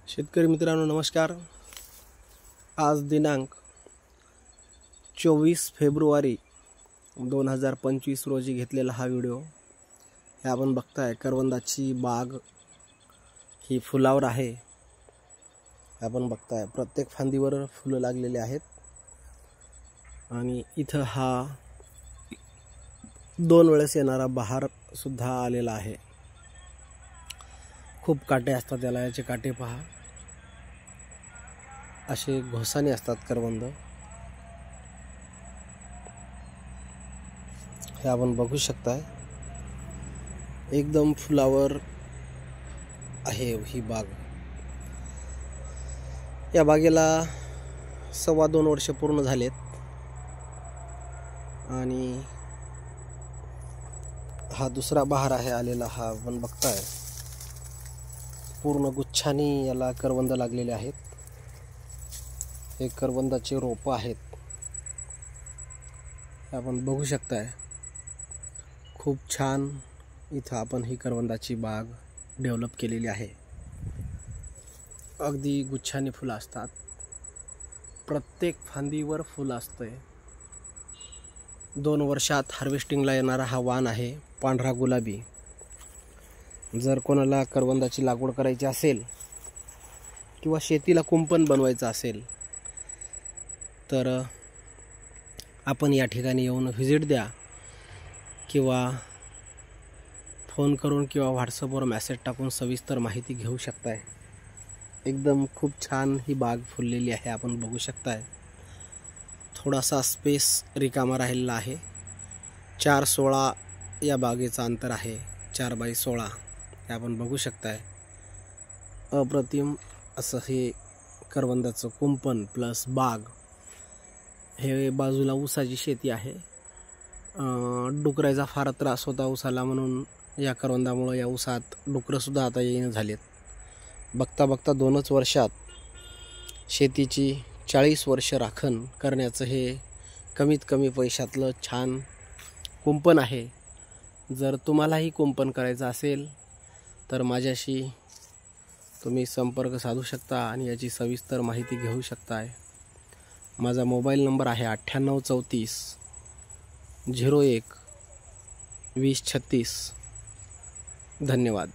शेतकरी मित्रांनो नमस्कार। आज दिनांक 24 फेब्रुवारी 2025 रोजी घेतलेला हा व्हिडिओ। हे आपण बघताय करवंदाची बाग ही फुलावर आहे। आपण बघताय प्रत्येक फांदीवर फुलं लागलेली आहेत आणि इथं हा 2 वेळेस येणारा बहार सुद्धा आलेला आहे। खूप काटे असतात त्याला, याचे काटे पहा, असे घोसाने असतात करवंद। हे आपण बघू शकताय, एकदम फुलावर आहे ही बाग। या बागेला 2.25 वर्ष पूर्ण झालेत आणि हा दुसरा बहार आहे आलेला। हा आपण बघताय पूर्ण गुच्छानी याला करवंद लागलेले आहेत। हे करवंदाचे रोप आहेत, आपण बघू शकताय। खूप छान इथं आपण ही करवंदाची बाग डेव्हलप केलेली आहे। अगदी गुच्छानी फुलं असतात, प्रत्येक फांदीवर फुल असतंय। 2 वर्षात हार्वेस्टिंगला येणारा हा वाण आहे, पांढरा गुलाबी। जर कोणाला करवंदाची लागवड करायची असेल किंवा शेतीला कुंपण बनवायचं असेल तर आपण या ठिकाणी येऊन व्हिजिट द्या किंवा फोन करून किंवा व्हॉट्सअपवर मेसेज टाकून सविस्तर माहिती घेऊ शकताय। एकदम खूप छान ही बाग फुललेली आहे, आपण बघू शकताय। थोडासा स्पेस रिकामा राहिलेला आहे। 4.16 या बागेचं अंतर आहे, 4x16 हे आपण बघू शकताय। अप्रतिम असं हे करवंदाचं कुंपण प्लस बाग। हे बाजूला ऊसाची शेती आहे। डुकराचा फार त्रास होता ऊसाला, म्हणून या करवंदामुळे या ऊसात डुकरंसुद्धा आता येणं झालेत। बघता बघता 2च वर्षात शेतीची 40 वर्ष राखण करण्याचं हे कमीत कमी पैशातलं छान कुंपण आहे। जर तुम्हालाही कुंपण करायचं असेल तर माझ्याशी तुम्ही संपर्क साधू शकता आणि याची सविस्तर माहिती घेऊ शकताय। माझा मोबाईल नंबर आहे 9834 01 2036। धन्यवाद।